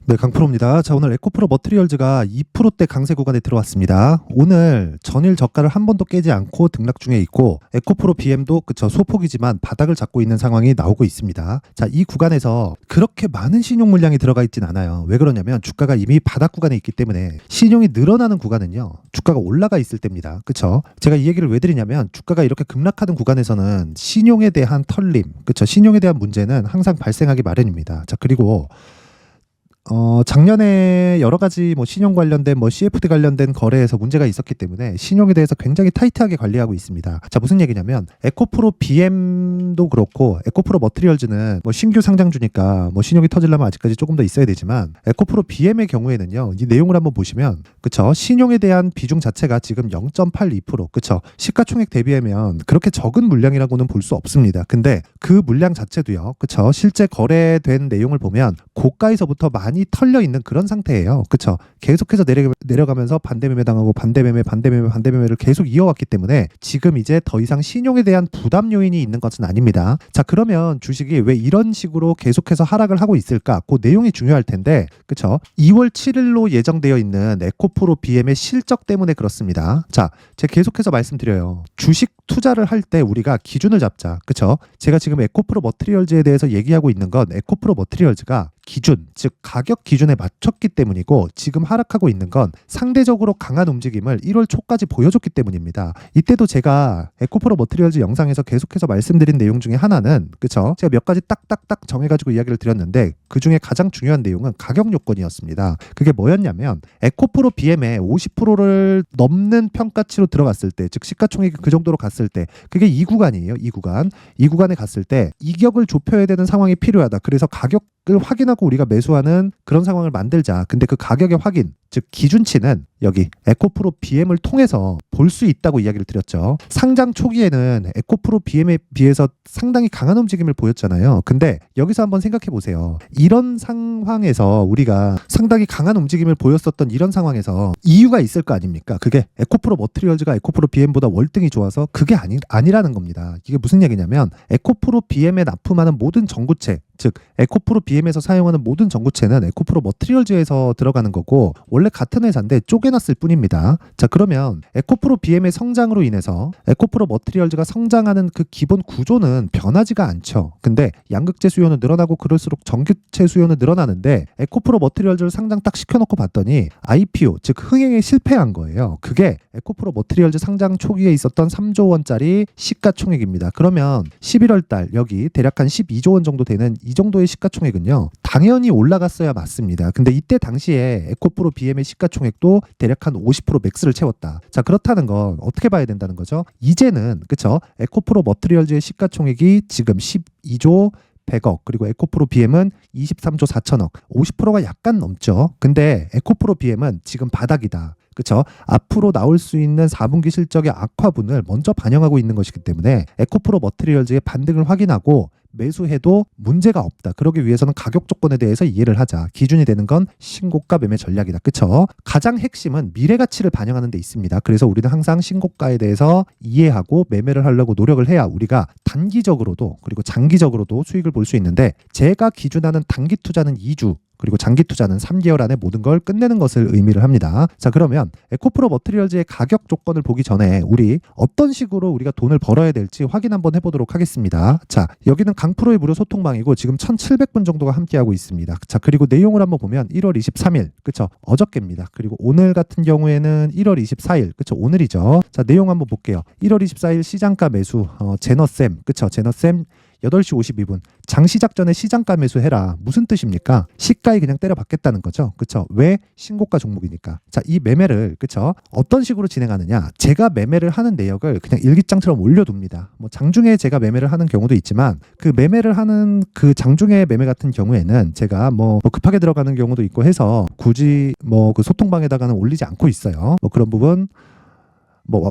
네, 강프로입니다. 자, 오늘 에코프로 머트리얼즈가 2%대 강세 구간에 들어왔습니다. 오늘 전일 저가를 한 번도 깨지 않고 등락 중에 있고 에코프로 BM도 그쵸 소폭이지만 바닥을 잡고 있는 상황이 나오고 있습니다. 자, 이 구간에서 그렇게 많은 신용 물량이 들어가 있진 않아요. 왜 그러냐면 주가가 이미 바닥 구간에 있기 때문에 신용이 늘어나는 구간은요. 주가가 올라가 있을 때입니다. 그쵸? 제가 이 얘기를 왜 드리냐면 주가가 이렇게 급락하는 구간에서는 신용에 대한 털림, 그쵸? 신용에 대한 문제는 항상 발생하기 마련입니다. 자, 그리고 작년에 여러 가지 신용 관련된 CFD 관련된 거래에서 문제가 있었기 때문에 신용에 대해서 굉장히 타이트하게 관리하고 있습니다. 자, 무슨 얘기냐면 에코프로 BM도 그렇고 에코프로 머트리얼즈는 신규 상장주니까 신용이 터지려면 아직까지 조금 더 있어야 되지만 에코프로 BM의 경우에는요. 이 내용을 한번 보시면 그쵸? 신용에 대한 비중 자체가 지금 0.82% 그쵸? 시가총액 대비하면 그렇게 적은 물량이라고는 볼 수 없습니다. 근데 그 물량 자체도요. 그쵸? 실제 거래된 내용을 보면 고가에서부터 많이 털려 있는 그런 상태예요. 그쵸? 계속해서 내려가면서 반대매매 당하고 반대매매를 계속 이어왔기 때문에 지금 이제 더 이상 신용에 대한 부담 요인이 있는 것은 아닙니다. 자, 그러면 주식이 왜 이런 식으로 계속해서 하락을 하고 있을까? 그 내용이 중요할 텐데, 그쵸? 2월 7일로 예정되어 있는 에코프로 BM의 실적 때문에 그렇습니다. 자, 제가 계속해서 말씀드려요. 주식 투자를 할 때 우리가 기준을 잡자. 그쵸? 제가 지금 에코프로 머트리얼즈에 대해서 얘기하고 있는 건 에코프로 머트리얼즈가 기준, 즉 가격 기준에 맞췄기 때문이고 지금 하락하고 있는 건 상대적으로 강한 움직임을 1월 초까지 보여줬기 때문입니다. 이때도 제가 에코프로 머트리얼즈 영상에서 계속해서 말씀드린 내용 중에 하나는 그쵸? 제가 몇 가지 딱딱딱 정해가지고 이야기를 드렸는데 그 중에 가장 중요한 내용은 가격 요건이었습니다. 그게 뭐였냐면 에코프로 BM의 50%를 넘는 평가치로 들어갔을 때, 즉 시가총액이 그 정도로 갔을 때 그게 이 구간이에요. 이 구간에 갔을 때 이격을 좁혀야 되는 상황이 필요하다. 그래서 가격을 확인하고 우리가 매수하는 그런 상황을 만들자. 근데 그 가격의 확인, 즉 기준치는 여기 에코프로 BM을 통해서 볼 수 있다고 이야기를 드렸죠. 상장 초기에는 에코프로 BM에 비해서 상당히 강한 움직임을 보였잖아요. 근데 여기서 한번 생각해 보세요. 이런 상황에서 우리가 상당히 강한 움직임을 보였었던 이런 상황에서 이유가 있을 거 아닙니까? 그게 에코프로 머트리얼즈가 에코프로 BM보다 월등히 좋아서 그게 아니라는 겁니다. 이게 무슨 얘기냐면 에코프로 BM에 납품하는 모든 전구체, 즉 에코프로 BM에서 사용하는 모든 전구체는 에코프로 머트리얼즈에서 들어가는 거고 원래 같은 회사인데 쪼개놨을 뿐입니다. 자, 그러면 에코프로 BM의 성장으로 인해서 에코프로 머트리얼즈가 성장하는 그 기본 구조는 변하지가 않죠. 근데 양극재 수요는 늘어나고 그럴수록 전기체 수요는 늘어나는데 에코프로 머트리얼즈를 상장 딱 시켜놓고 봤더니 IPO, 즉 흥행에 실패한 거예요. 그게 에코프로 머트리얼즈 상장 초기에 있었던 3조 원짜리 시가총액입니다. 그러면 11월 달 여기 대략 한 12조 원 정도 되는 이 정도의 시가총액은요. 당연히 올라갔어야 맞습니다. 근데 이때 당시에 에코프로 BM의 시가총액도 대략 한 50% 맥스를 채웠다. 자, 그렇다는 건 어떻게 봐야 된다는 거죠? 이제는 그쵸? 에코프로 머트리얼즈의 시가총액이 지금 12조 100억 그리고 에코프로 BM은 23조 4천억 50%가 약간 넘죠. 근데 에코프로 BM은 지금 바닥이다. 그렇죠? 앞으로 나올 수 있는 4분기 실적의 악화분을 먼저 반영하고 있는 것이기 때문에 에코프로 머트리얼즈의 반등을 확인하고 매수해도 문제가 없다. 그러기 위해서는 가격 조건에 대해서 이해를 하자. 기준이 되는 건 신고가 매매 전략이다. 그렇죠? 가장 핵심은 미래 가치를 반영하는 데 있습니다. 그래서 우리는 항상 신고가에 대해서 이해하고 매매를 하려고 노력을 해야 우리가 단기적으로도 그리고 장기적으로도 수익을 볼 수 있는데 제가 기준하는 단기 투자는 2주 그리고 장기 투자는 3개월 안에 모든 걸 끝내는 것을 의미를 합니다. 자, 그러면 에코프로 머트리얼즈의 가격 조건을 보기 전에 우리 어떤 식으로 우리가 돈을 벌어야 될지 확인 한번 해보도록 하겠습니다. 자, 여기는 강프로의 무료 소통방이고 지금 1,700분 정도가 함께하고 있습니다. 자, 그리고 내용을 한번 보면 1월 23일, 그쵸? 어저께입니다. 그리고 오늘 같은 경우에는 1월 24일, 그쵸? 오늘이죠. 자, 내용 한번 볼게요. 1월 24일 시장가 매수, 제너쌤, 그쵸? 제너쌤 8시 52분 장시작 전에 시장가 매수해라. 무슨 뜻입니까? 시가에 그냥 때려 박겠다는 거죠. 그쵸? 왜? 신고가 종목이니까. 자, 이 매매를 그쵸? 어떤 식으로 진행하느냐? 제가 매매를 하는 내역을 그냥 일기장처럼 올려둡니다. 장중에 제가 매매를 하는 경우도 있지만 그 매매를 하는 그 장중에 매매 같은 경우에는 제가 급하게 들어가는 경우도 있고 해서 굳이 그 소통방에다가는 올리지 않고 있어요. 그런 부분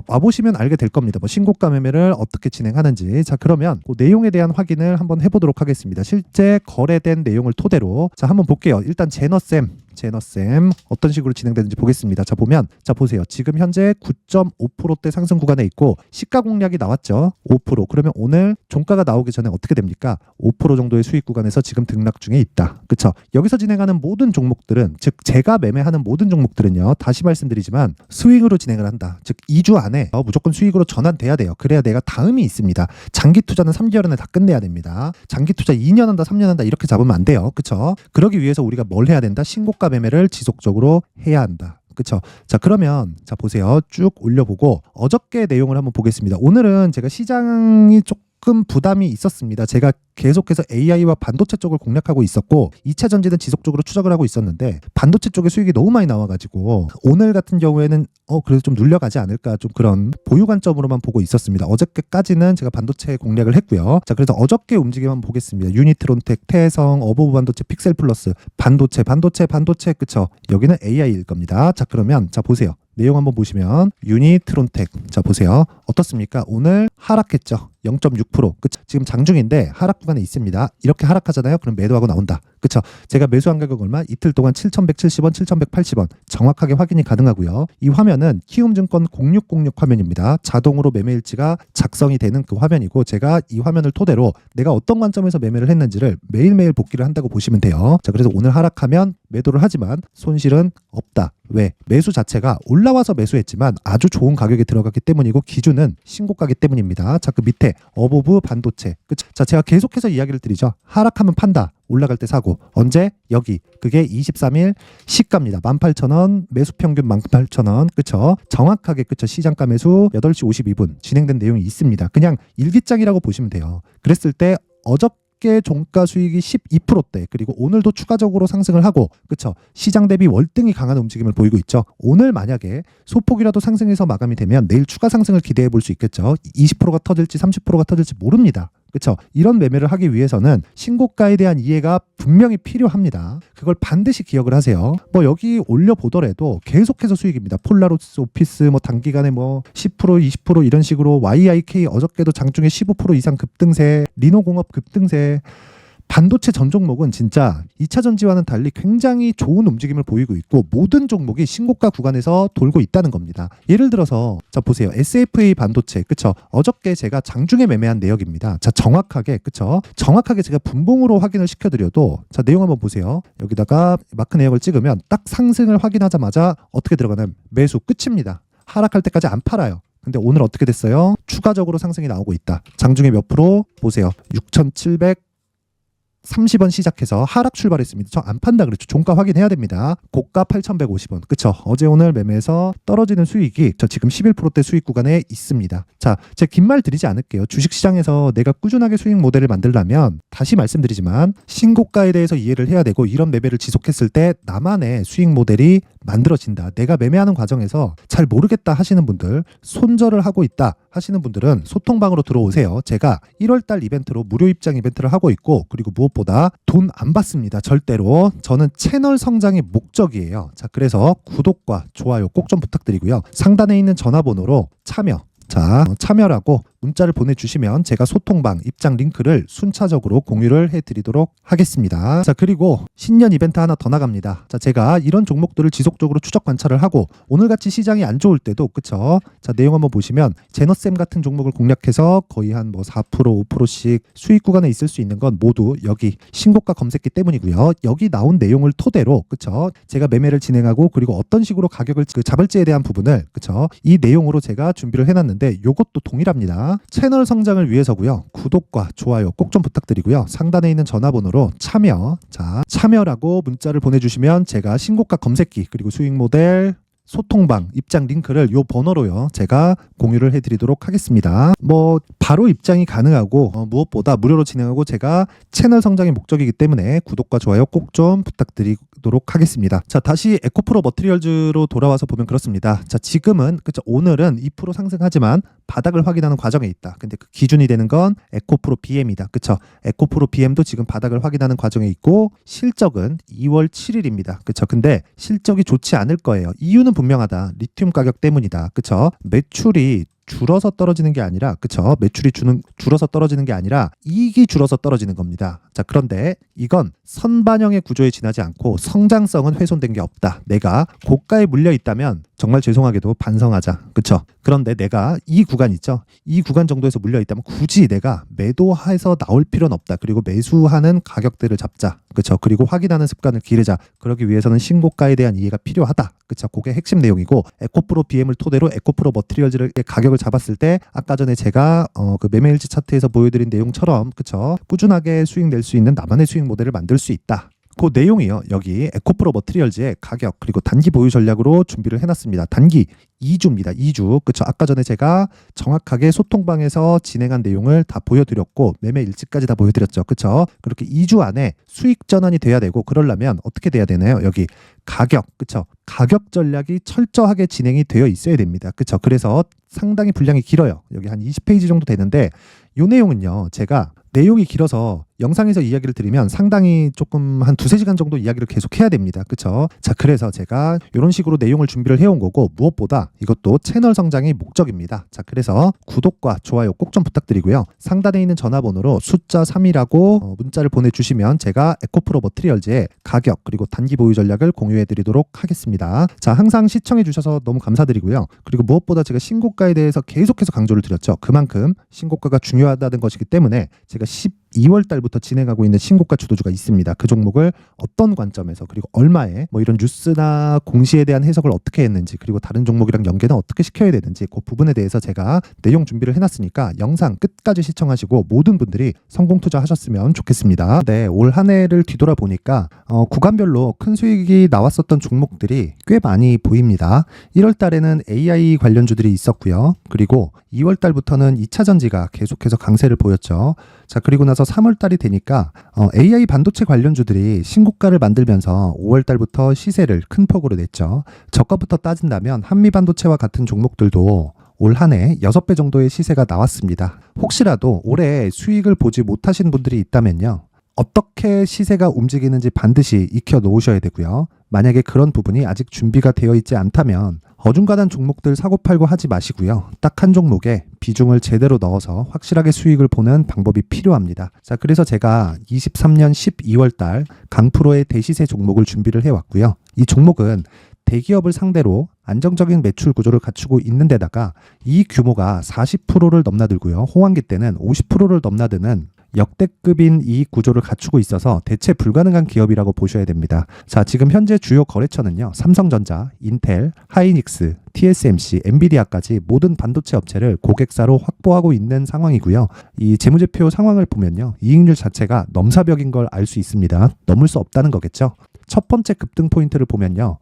와보시면 알게 될 겁니다. 신고가 매매를 어떻게 진행하는지. 자, 그러면 그 내용에 대한 확인을 한번 해보도록 하겠습니다. 실제 거래된 내용을 토대로. 자, 한번 볼게요. 일단 제너쌤 제너쌤 어떤 식으로 진행되는지 보겠습니다. 자 보면 자 보세요. 지금 현재 9.5%대 상승 구간에 있고 시가 공략이 나왔죠. 5%. 그러면 오늘 종가가 나오기 전에 어떻게 됩니까? 5% 정도의 수익 구간에서 지금 등락 중에 있다. 그쵸? 여기서 진행하는 모든 종목들은 즉 제가 매매하는 모든 종목들은요. 다시 말씀드리지만 스윙으로 진행을 한다. 즉 2주 안에 무조건 수익으로 전환돼야 돼요. 그래야 내가 다음이 있습니다. 장기 투자는 3개월 안에 다 끝내야 됩니다. 장기 투자 2년 한다 3년 한다 이렇게 잡으면 안 돼요. 그쵸? 그러기 위해서 우리가 뭘 해야 된다? 신고가 매매를 지속적으로 해야 한다. 그쵸? 자 그러면 자 보세요. 쭉 올려보고 어저께 내용을 한번 보겠습니다. 오늘은 제가 시장이 조금 부담이 있었습니다. 제가 계속해서 AI와 반도체 쪽을 공략하고 있었고 2차 전지는 지속적으로 추적을 하고 있었는데 반도체 쪽에 수익이 너무 많이 나와가지고 오늘 같은 경우에는 그래도 좀 눌려가지 않을까 좀 그런 보유 관점으로만 보고 있었습니다. 어저께까지는 제가 반도체 공략을 했고요. 자 그래서 어저께 움직임 한번 보겠습니다. 유니트론텍, 태성, 어버브 반도체, 픽셀 플러스, 반도체 그쵸? 여기는 AI일 겁니다. 자 그러면 자 보세요. 내용 한번 보시면 유니트론텍 자 보세요. 어떻습니까? 오늘 하락했죠. 0.6% 그쵸? 지금 장중인데 하락 구간에 있습니다. 이렇게 하락하잖아요. 그럼 매도하고 나온다. 그쵸? 제가 매수한 가격 얼마? 이틀 동안 7,170원, 7,180원 정확하게 확인이 가능하고요. 이 화면은 키움증권 0606 화면입니다. 자동으로 매매 일지가 작성이 되는 그 화면이고 제가 이 화면을 토대로 내가 어떤 관점에서 매매를 했는지를 매일매일 복기를 한다고 보시면 돼요. 자 그래서 오늘 하락하면 매도를 하지만 손실은 없다. 왜? 매수 자체가 올라와서 매수했지만 아주 좋은 가격에 들어갔기 때문이고 기준은 신고가기 때문입니다. 자 그 밑에 어버브 반도체 그쵸? 자 제가 계속해서 이야기를 드리죠. 하락하면 판다. 올라갈 때 사고. 언제? 여기. 그게 23일 시가입니다. 18,000원, 매수 평균 18,000원. 그쵸? 정확하게 그쵸? 시장가 매수 8시 52분 진행된 내용이 있습니다. 그냥 일기장이라고 보시면 돼요. 그랬을 때 어저께 종가 수익이 12%대 그리고 오늘도 추가적으로 상승을 하고 그쵸 시장 대비 월등히 강한 움직임을 보이고 있죠. 오늘 만약에 소폭이라도 상승해서 마감이 되면 내일 추가 상승을 기대해 볼 수 있겠죠. 20%가 터질지 30%가 터질지 모릅니다. 그렇죠? 이런 매매를 하기 위해서는 신고가에 대한 이해가 분명히 필요합니다. 그걸 반드시 기억을 하세요. 뭐 여기 올려보더라도 계속해서 수익입니다. 폴라로스 오피스 뭐 단기간에 뭐 10% 20% 이런 식으로 YIK 어저께도 장중에 15% 이상 급등세, 리노공업 급등세. 반도체 전 종목은 진짜 2차 전지와는 달리 굉장히 좋은 움직임을 보이고 있고 모든 종목이 신고가 구간에서 돌고 있다는 겁니다. 예를 들어서 자 보세요. SFA 반도체 그쵸? 어저께 제가 장중에 매매한 내역입니다. 자 정확하게 그쵸? 정확하게 제가 분봉으로 확인을 시켜드려도 자 내용 한번 보세요. 여기다가 마크 내역을 찍으면 딱 상승을 확인하자마자 어떻게 들어가나요? 매수 끝입니다. 하락할 때까지 안 팔아요. 근데 오늘 어떻게 됐어요? 추가적으로 상승이 나오고 있다. 장중에 몇 프로? 보세요. 6,730원 시작해서 하락 출발했습니다. 저 안 판다 그랬죠. 종가 확인해야 됩니다. 고가 8,150원. 그쵸? 어제 오늘 매매에서 떨어지는 수익이 저 지금 11%대 수익 구간에 있습니다. 자, 제가 긴 말 드리지 않을게요. 주식시장에서 내가 꾸준하게 수익 모델을 만들려면 다시 말씀드리지만 신고가에 대해서 이해를 해야 되고 이런 매매를 지속했을 때 나만의 수익 모델이 만들어진다. 내가 매매하는 과정에서 잘 모르겠다 하시는 분들, 손절을 하고 있다 하시는 분들은 소통방으로 들어오세요. 제가 1월달 이벤트로 무료 입장 이벤트를 하고 있고 그리고 무엇보다 돈 안 받습니다. 절대로. 저는 채널 성장이 목적이에요. 자, 그래서 구독과 좋아요 꼭 좀 부탁드리고요. 상단에 있는 전화번호로 참여라고 문자를 보내주시면 제가 소통방 입장 링크를 순차적으로 공유를 해드리도록 하겠습니다. 자 그리고 신년 이벤트 하나 더 나갑니다. 자 제가 이런 종목들을 지속적으로 추적 관찰을 하고 오늘같이 시장이 안 좋을 때도 그쵸? 자 내용 한번 보시면 제너쌤 같은 종목을 공략해서 거의 한 뭐 4% 5%씩 수익 구간에 있을 수 있는 건 모두 여기 신고가 검색기 때문이고요. 여기 나온 내용을 토대로 그쵸? 제가 매매를 진행하고 그리고 어떤 식으로 가격을 잡을지에 대한 부분을 그쵸? 이 내용으로 제가 준비를 해놨는데 요것도 동일합니다. 채널 성장을 위해서고요. 구독과 좋아요 꼭 좀 부탁드리고요. 상단에 있는 전화번호로 참여라고 문자를 보내주시면 제가 신고가 검색기 그리고 수익 모델 소통방 입장 링크를 요 번호로요 제가 공유를 해드리도록 하겠습니다. 뭐 바로 입장이 가능하고 무엇보다 무료로 진행하고 제가 채널 성장의 목적이기 때문에 구독과 좋아요 꼭 좀 부탁드리도록 하겠습니다. 자 다시 에코프로 머티리얼즈로 돌아와서 보면 그렇습니다. 자 지금은 그쵸 오늘은 2% 상승하지만 바닥을 확인하는 과정에 있다. 근데 그 기준이 되는 건 에코프로 BM이다. 그쵸? 에코프로 BM도 지금 바닥을 확인하는 과정에 있고 실적은 2월 7일입니다. 그쵸? 근데 실적이 좋지 않을 거예요. 이유는 분명하다. 리튬 가격 때문이다. 그쵸? 매출이 줄어서 떨어지는 게 아니라, 그쵸? 매출이 줄어서 떨어지는 게 아니라 이익이 줄어서 떨어지는 겁니다. 자, 그런데 이건 선반영의 구조에 지나지 않고 성장성은 훼손된 게 없다. 내가 고가에 물려 있다면 정말 죄송하게도 반성하자. 그쵸? 그런데 내가 이 구간 있죠? 이 구간 정도에서 물려 있다면 굳이 내가 매도해서 나올 필요는 없다. 그리고 매수하는 가격대를 잡자. 그쵸? 그리고 확인하는 습관을 기르자. 그러기 위해서는 신고가에 대한 이해가 필요하다. 그쵸? 그게 핵심 내용이고, 에코프로 BM을 토대로 에코프로 머티리얼즈의 가격을 잡았을 때 아까 전에 제가 그 매매일지 차트에서 보여드린 내용처럼, 그쵸? 꾸준하게 수익 낼 수 있는 나만의 수익 모델을 만들 수 있다. 그 내용이요. 여기 에코프로 머티리얼즈의 가격 그리고 단기 보유 전략으로 준비를 해놨습니다. 단기 2주입니다. 2주. 그쵸? 아까 전에 제가 정확하게 소통방에서 진행한 내용을 다 보여드렸고 매매 일지까지 다 보여드렸죠. 그쵸? 그렇게 2주 안에 수익 전환이 돼야 되고, 그러려면 어떻게 돼야 되나요? 여기 가격, 그쵸? 가격 전략이 철저하게 진행이 되어 있어야 됩니다. 그쵸? 그래서 상당히 분량이 길어요. 여기 한 20페이지 정도 되는데, 이 내용은요, 제가 내용이 길어서 영상에서 이야기를 드리면 상당히 조금 한 2-3시간 정도 이야기를 계속 해야 됩니다. 그쵸? 자, 그래서 제가 이런 식으로 내용을 준비를 해온 거고, 무엇보다 이것도 채널 성장의 목적입니다. 자, 그래서 구독과 좋아요 꼭 좀 부탁드리고요. 상단에 있는 전화번호로 숫자 3이라고 문자를 보내주시면 제가 에코프로 머티리얼즈의 가격 그리고 단기 보유 전략을 공유해드리도록 하겠습니다. 자, 항상 시청해주셔서 너무 감사드리고요. 그리고 무엇보다 제가 신고가에 대해서 계속해서 강조를 드렸죠. 그만큼 신고가가 중요하다는 것이기 때문에 제가 12월 달부터 진행하고 있는 신고가 주도주가 있습니다. 그 종목을 어떤 관점에서 그리고 얼마에 이런 뉴스나 공시에 대한 해석을 어떻게 했는지, 그리고 다른 종목이랑 연계는 어떻게 시켜야 되는지 그 부분에 대해서 제가 내용 준비를 해놨으니까 영상 끝까지 시청하시고 모든 분들이 성공 투자하셨으면 좋겠습니다. 네, 올 한 해를 뒤돌아보니까 구간별로 큰 수익이 나왔었던 종목들이 꽤 많이 보입니다. 1월 달에는 AI 관련주들이 있었고요. 그리고 2월 달부터는 2차 전지가 계속해서 강세를 보였죠. 자, 그리고 나서 3월 달이 되니까 AI 반도체 관련주들이 신고가를 만들면서 5월 달부터 시세를 큰 폭으로 냈죠. 저가부터 따진다면 한미 반도체와 같은 종목들도 올 한 해 6배 정도의 시세가 나왔습니다. 혹시라도 올해 수익을 보지 못하신 분들이 있다면요, 어떻게 시세가 움직이는지 반드시 익혀 놓으셔야 되고요. 만약에 그런 부분이 아직 준비가 되어 있지 않다면 어중간한 종목들 사고팔고 하지 마시고요. 딱 한 종목에 비중을 제대로 넣어서 확실하게 수익을 보는 방법이 필요합니다. 자, 그래서 제가 23년 12월 달 강프로의 대시세 종목을 준비를 해왔고요. 이 종목은 대기업을 상대로 안정적인 매출 구조를 갖추고 있는 데다가 이 규모가 40%를 넘나들고요. 호황기 때는 50%를 넘나드는 역대급인 이익 구조를 갖추고 있어서 대체 불가능한 기업이라고 보셔야 됩니다. 자, 지금 현재 주요 거래처는요, 삼성전자, 인텔, 하이닉스, TSMC, 엔비디아까지 모든 반도체 업체를 고객사로 확보하고 있는 상황이고요. 이 재무제표 상황을 보면요, 이익률 자체가 넘사벽인 걸 알 수 있습니다. 넘을 수 없다는 거겠죠. 첫 번째 급등 포인트를 보면요,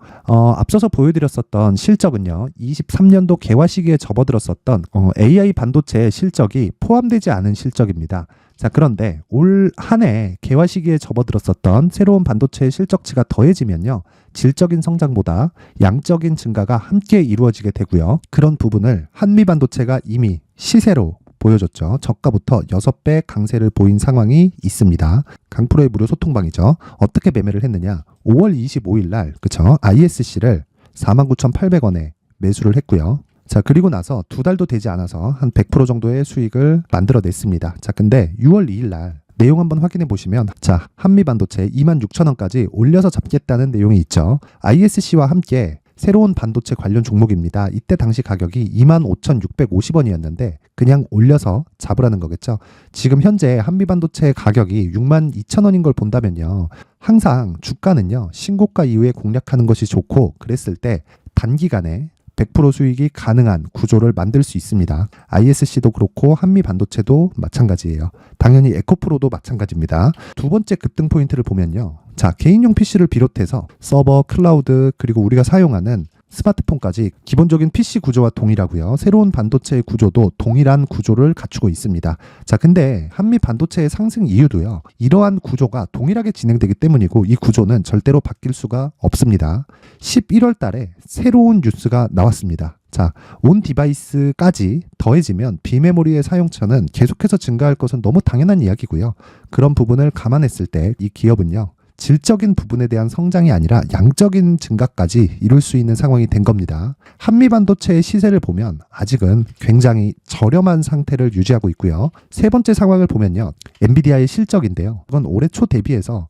앞서서 보여드렸었던 실적은요, 23년도 개화 시기에 접어들었었던 AI 반도체의 실적이 포함되지 않은 실적입니다. 자, 그런데 올 한 해 개화 시기에 접어들었었던 새로운 반도체의 실적치가 더해지면요, 질적인 성장보다 양적인 증가가 함께 이루어지게 되고요. 그런 부분을 한미 반도체가 이미 시세로 보여줬죠. 저가부터 6배 강세를 보인 상황이 있습니다. 강프로의 무료 소통방이죠. 어떻게 매매를 했느냐? 5월 25일 날, 그쵸? ISC를 49,800원에 매수를 했고요. 자, 그리고 나서 2달도 되지 않아서 한 100% 정도의 수익을 만들어냈습니다. 자, 근데 6월 2일 날 내용 한번 확인해 보시면, 자, 한미반도체 26,000원까지 올려서 잡겠다는 내용이 있죠. ISC와 함께 새로운 반도체 관련 종목입니다. 이때 당시 가격이 25,650원이었는데 그냥 올려서 잡으라는 거겠죠. 지금 현재 한미반도체 가격이 62,000원인 걸 본다면요, 항상 주가는요, 신고가 이후에 공략하는 것이 좋고, 그랬을 때 단기간에 100% 수익이 가능한 구조를 만들 수 있습니다. ISC도 그렇고 한미 반도체도 마찬가지예요. 당연히 에코프로도 마찬가지입니다. 두 번째 급등 포인트를 보면요, 자, 개인용 PC를 비롯해서 서버, 클라우드, 그리고 우리가 사용하는 스마트폰까지 기본적인 PC 구조와 동일하고요. 새로운 반도체의 구조도 동일한 구조를 갖추고 있습니다. 자, 근데 한미 반도체의 상승 이유도요, 이러한 구조가 동일하게 진행되기 때문이고 이 구조는 절대로 바뀔 수가 없습니다. 11월 달에 새로운 뉴스가 나왔습니다. 자, 온 디바이스까지 더해지면 비메모리의 사용처는 계속해서 증가할 것은 너무 당연한 이야기고요. 그런 부분을 감안했을 때 이 기업은요, 질적인 부분에 대한 성장이 아니라 양적인 증가까지 이룰 수 있는 상황이 된 겁니다. 한미반도체의 시세를 보면 아직은 굉장히 저렴한 상태를 유지하고 있고요. 세 번째 상황을 보면요. 엔비디아의 실적인데요. 이건 올해 초 대비해서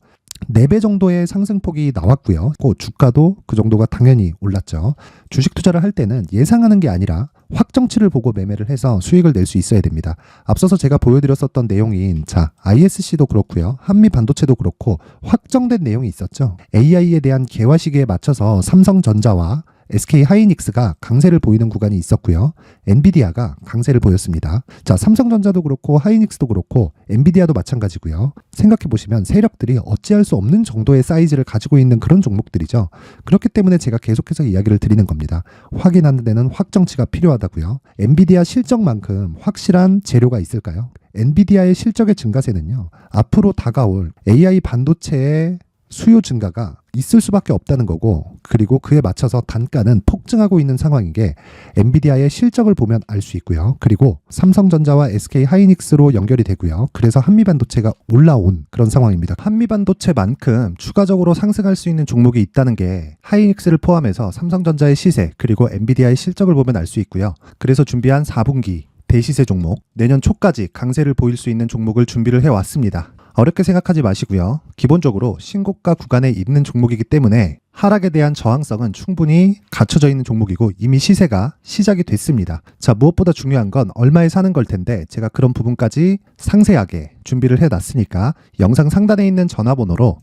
4배 정도의 상승폭이 나왔고요. 그 주가도 그 정도가 당연히 올랐죠. 주식 투자를 할 때는 예상하는 게 아니라 확정치를 보고 매매를 해서 수익을 낼 수 있어야 됩니다. 앞서서 제가 보여드렸었던 내용인 ISC도 그렇고요. 한미 반도체도 그렇고 확정된 내용이 있었죠. AI에 대한 개화 시기에 맞춰서 삼성전자와 SK 하이닉스가 강세를 보이는 구간이 있었고요. 엔비디아가 강세를 보였습니다. 삼성전자도 그렇고 하이닉스도 그렇고 엔비디아도 마찬가지고요. 생각해 보시면 세력들이 어찌할 수 없는 정도의 사이즈를 가지고 있는 그런 종목들이죠. 그렇기 때문에 제가 계속해서 이야기를 드리는 겁니다. 확인하는 데는 확정치가 필요하다고요. 엔비디아 실적만큼 확실한 재료가 있을까요? 엔비디아의 실적의 증가세는요. 앞으로 다가올 AI 반도체의 수요 증가가 있을 수밖에 없다는 거고, 그리고 그에 맞춰서 단가는 폭증하고 있는 상황인 게 엔비디아의 실적을 보면 알 수 있고요. 그리고 삼성전자와 SK 하이닉스로 연결이 되고요. 그래서 한미반도체가 올라온 그런 상황입니다. 한미반도체만큼 추가적으로 상승할 수 있는 종목이 있다는 게 하이닉스를 포함해서 삼성전자의 시세 그리고 엔비디아의 실적을 보면 알 수 있고요. 그래서 준비한 4분기 대시세 종목, 내년 초까지 강세를 보일 수 있는 종목을 준비를 해왔습니다. 어렵게 생각하지 마시고요. 기본적으로 신고가 구간에 있는 종목이기 때문에 하락에 대한 저항성은 충분히 갖춰져 있는 종목이고 이미 시세가 시작이 됐습니다. 무엇보다 중요한 건 얼마에 사는 걸 텐데 제가 그런 부분까지 상세하게 준비를 해놨으니까 영상 상단에 있는 전화번호로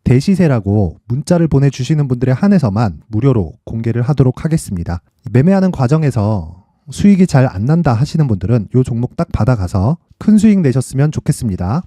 대시세라고 문자를 보내주시는 분들에 한해서만 무료로 공개를 하도록 하겠습니다. 매매하는 과정에서 수익이 잘 안 난다 하시는 분들은 이 종목 딱 받아가서 큰 수익 내셨으면 좋겠습니다.